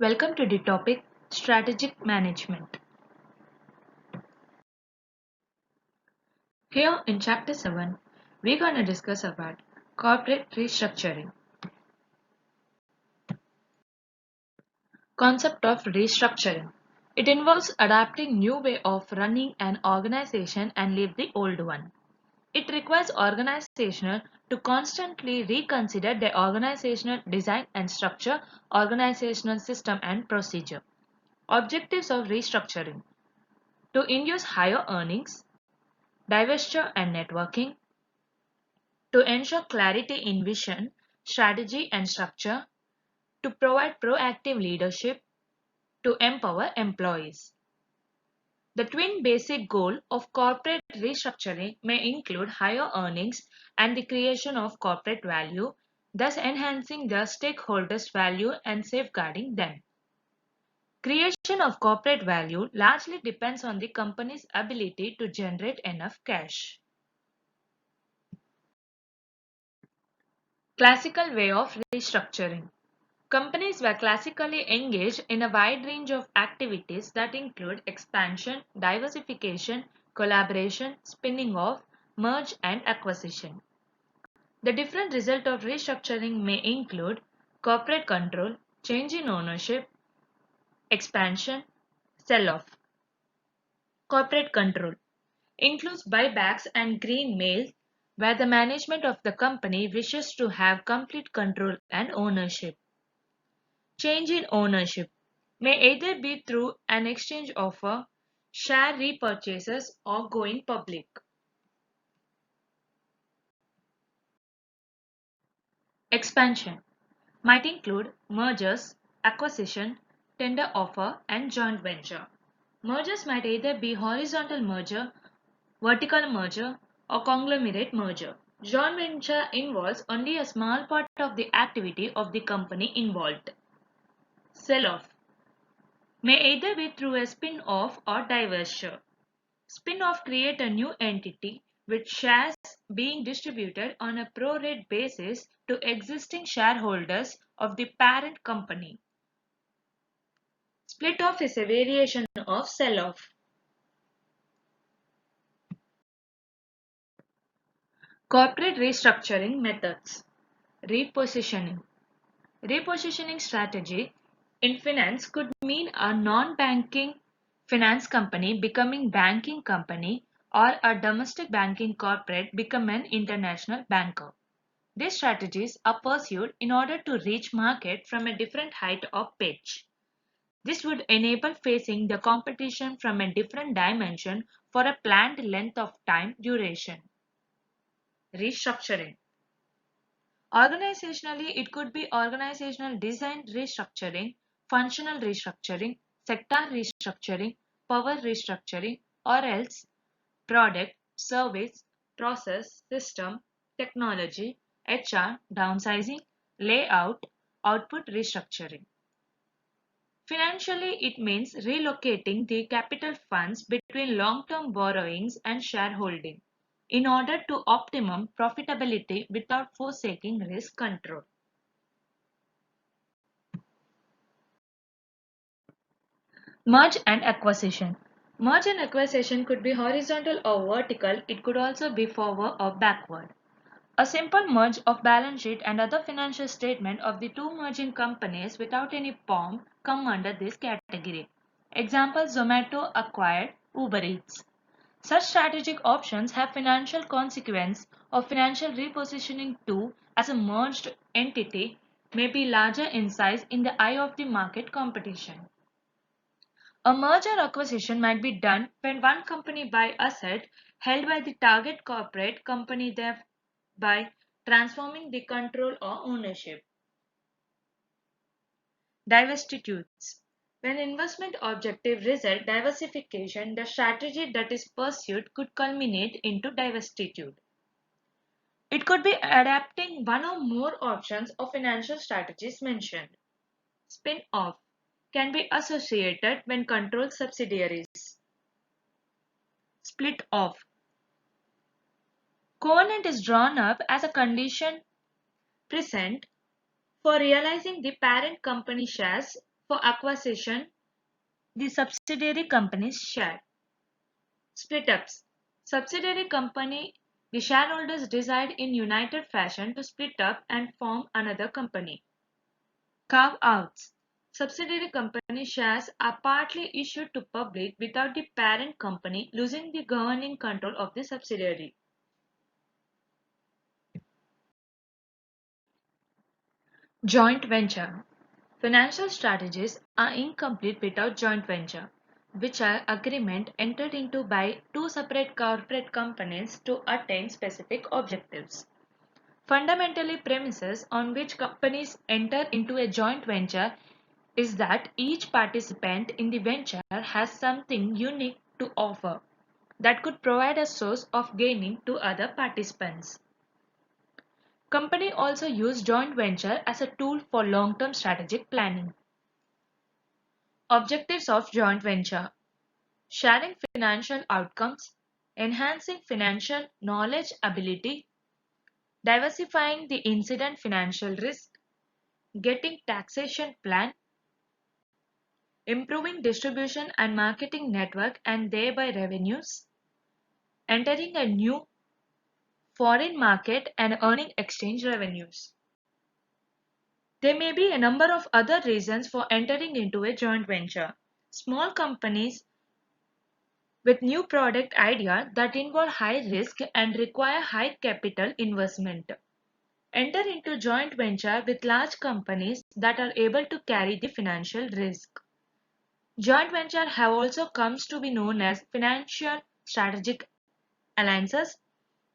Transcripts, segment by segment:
Welcome to the topic Strategic Management. Here in Chapter 7, we're going to discuss about corporate restructuring. Concept of restructuring. It involves adapting new way of running an organization and leave the old one. It requires organizational to constantly reconsider their organizational design and structure, organizational system and procedure. Objectives of restructuring. To induce higher earnings, divestiture and networking, to ensure clarity in vision, strategy, and structure, to provide proactive leadership, to empower employees. The twin basic goal of corporate restructuring may include higher earnings and the creation of corporate value, thus enhancing the stakeholders' value and safeguarding them. Creation of corporate value largely depends on the company's ability to generate enough cash. Classical way of restructuring. Companies were classically engaged in a wide range of activities that include expansion, diversification, collaboration, spinning off, merge, and acquisition. The different result of restructuring may include corporate control, change in ownership, expansion, sell-off. Corporate control includes buybacks and green mail where the management of the company wishes to have complete control and ownership. Change in ownership may either be through an exchange offer, share repurchases, or going public. Expansion might include mergers, acquisition, tender offer, and joint venture. Mergers might either be horizontal merger, vertical merger, or conglomerate merger. Joint venture involves only a small part of the activity of the company involved. Sell off may either be through a spin-off or divestiture. Spin-off create a new entity with shares being distributed on a pro-rate basis to existing shareholders of the parent company. Split-off is a variation of sell-off. Corporate restructuring methods. Repositioning. Repositioning strategy in finance could mean a non-banking finance company becoming banking company or a domestic banking corporate become an international banker. These strategies are pursued in order to reach market from a different height or pitch. This would enable facing the competition from a different dimension for a planned length of time duration. Restructuring. Organizationally, it could be organizational design restructuring, functional restructuring, sector restructuring, power restructuring, or else product, service, process, system, technology, HR, downsizing, layout, output restructuring. Financially, it means relocating the capital funds between long-term borrowings and shareholding in order to optimum profitability without forsaking risk control. Merge and acquisition. Merge and acquisition could be horizontal or vertical. It could also be forward or backward. A simple merge of balance sheet and other financial statement of the two merging companies without any POM come under this category. Example, Zomato acquired Uber Eats. Such strategic options have financial consequence of financial repositioning too, as a merged entity may be larger in size in the eye of the market competition. A merger acquisition might be done when one company buys asset held by the target corporate company thereby transforming the control or ownership. Divestitures. When investment objective result diversification, the strategy that is pursued could culminate into divestiture. It could be adapting one or more options of financial strategies mentioned. Spin-off can be associated when controlled subsidiaries. Split off. Covenant is drawn up as a condition present for realizing the parent company shares For acquisition, the subsidiary company's share. Split-ups. Subsidiary company, the shareholders decide in united fashion to split up and form another company. Carve-outs. Subsidiary company shares are partly issued to public without the parent company losing the governing control of the subsidiary. Joint venture. Financial strategies are incomplete without joint venture, which are agreement entered into by two separate corporate companies to attain specific objectives. Fundamentally, premises on which companies enter into a joint venture is that each participant in the venture has something unique to offer that could provide a source of gaining to other participants. Company also use joint venture as a tool for long-term strategic planning. Objectives of joint venture: sharing financial outcomes, enhancing financial knowledge ability, diversifying the incident financial risk, getting taxation plan, improving distribution and marketing network and thereby revenues, entering a new foreign market and earning exchange revenues. There may be a number of other reasons for entering into a joint venture. Small companies with new product idea that involve high risk and require high capital investment. Enter into joint venture with large companies that are able to carry the financial risk. Joint venture have also comes to be known as financial strategic alliances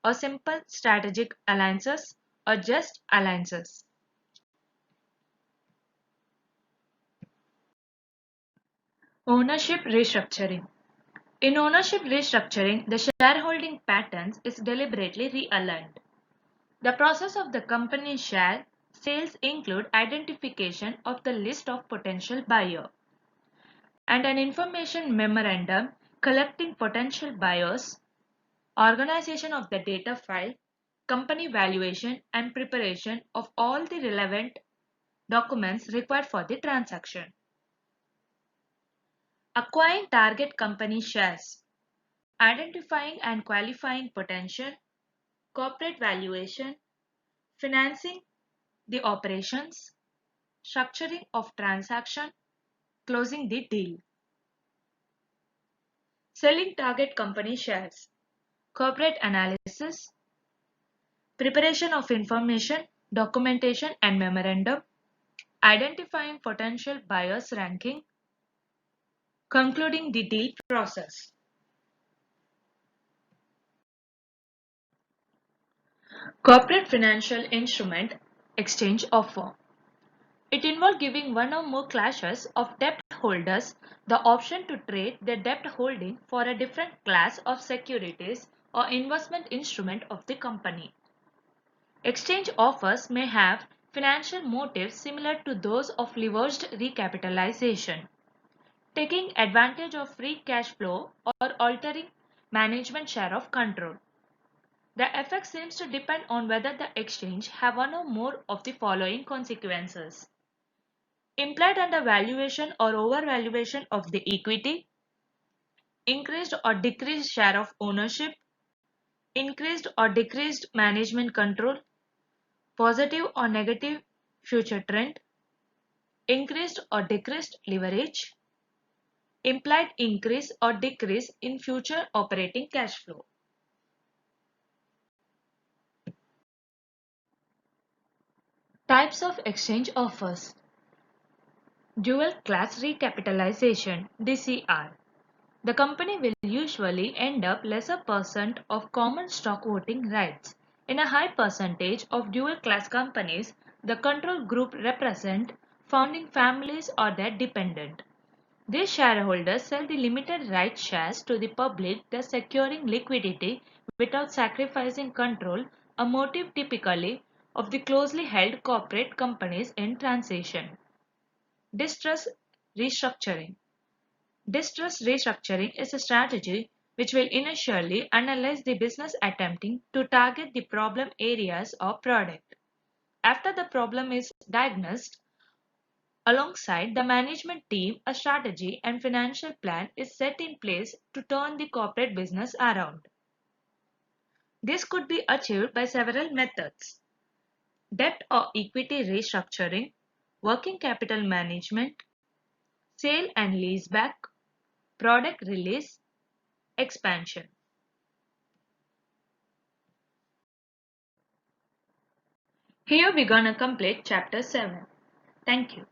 or simple strategic alliances or just alliances. Ownership restructuring. In ownership restructuring, the shareholding patterns is deliberately realigned. The process of the company share sales include identification of the list of potential buyer and an information memorandum collecting potential buyers, organization of the data file, company valuation and preparation of all the relevant documents required for the transaction. Acquiring target company shares, identifying and qualifying potential, corporate valuation, financing the operations, structuring of transaction, closing the deal. Selling target company shares, corporate analysis, preparation of information, documentation and memorandum, identifying potential buyers ranking, concluding the deal process. Corporate financial instrument exchange offer. It involves giving one or more classes of debt holders the option to trade their debt holding for a different class of securities or investment instrument of the company. Exchange offers may have financial motives similar to those of leveraged recapitalization, taking advantage of free cash flow or altering management share of control. The effect seems to depend on whether the exchange have one or more of the following consequences: implied undervaluation or overvaluation of the equity, increased or decreased share of ownership, increased or decreased management control, positive or negative future trend, increased or decreased leverage, implied increase or decrease in future operating cash flow. Types of exchange offers. Dual class recapitalization (DCR). The company will usually end up lesser percent of common stock voting rights. In a high percentage of dual class companies, the control group represent founding families or their dependent. These shareholders sell the limited right shares to the public, thus securing liquidity without sacrificing control, a motive typically of the closely held corporate companies in transition. Distress restructuring. Distress restructuring is a strategy which will initially analyze the business attempting to target the problem areas or product. After the problem is diagnosed, Alongside the management team, a strategy and financial plan is set in place to turn the corporate business around. This could be achieved by several methods: debt or equity restructuring, working capital management, sale and leaseback, product release, expansion. Here we're gonna complete chapter 7. Thank you.